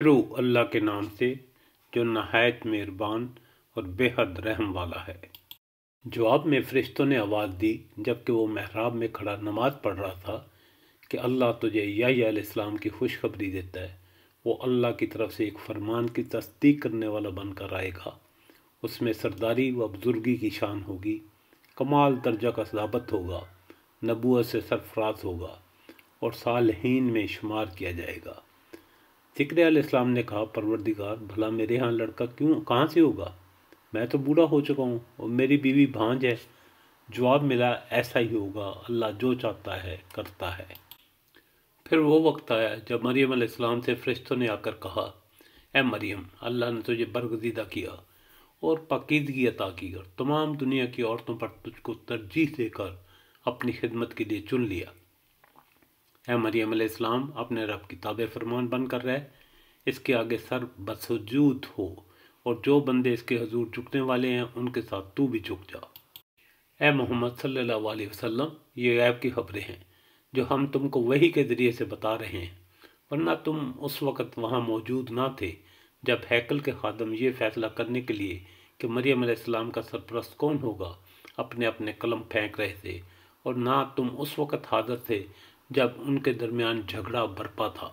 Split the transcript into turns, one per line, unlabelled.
शुरू अल्लाह के नाम से जो नहायत मेहरबान और बेहद रहम वाला है। जवाब में फरिश्तों ने आवाज़ दी जबकि वो महराब में खड़ा नमाज पढ़ रहा था कि अल्लाह तुझे याह्या अलैहिस्सलाम की खुशखबरी देता है। वो अल्लाह की तरफ से एक फरमान की तस्दीक करने वाला बनकर आएगा। उसमें सरदारी व बुजुर्गी की शान होगी, कमाल दर्जा का सदाबत होगा, नबूवत से सरफराज होगा और सालहीन में शुमार किया जाएगा। ज़िक्र अलैहिस्सलाम ने कहा, परवरदिगार भला मेरे यहाँ लड़का कहाँ से होगा? मैं तो बूढ़ा हो चुका हूँ और मेरी बीवी भांज है। जवाब मिला, ऐसा ही होगा, अल्लाह जो चाहता है करता है। फिर वो वक्त आया जब मरियम अलैहिस्सलाम से फरिश्तों ने आकर कहा, ए मरियम, अल्लाह ने तुझे बरगज़ीदा किया और पाकीज़गी अता की और तमाम दुनिया की औरतों पर तुझको तरजीह देकर अपनी खिदमत के लिए चुन लिया। है मरियम अलैहिस्सलाम, अपने रब की ताबे फरमान बनकर रह, इसके आगे सर बसजूद हो और जो बंदे इसके हजूर झुकने वाले हैं उनके साथ तू भी झुक जा। ए मोहम्मद सल्लल्लाहु अलैहि वसल्लम, ये गैब की खबरें हैं जो हम तुमको वही के ज़रिए से बता रहे हैं, वरना तुम उस वक़्त वहाँ मौजूद ना थे जब हैकल के खादम ये फ़ैसला करने के लिए कि मरियम अलैहिस्सलाम का सरपरस्त कौन होगा अपने अपने कलम फेंक रहे थे, और ना तुम उस वक़्त हाज़िर थे जब उनके दरमियान झगड़ा बरपा था।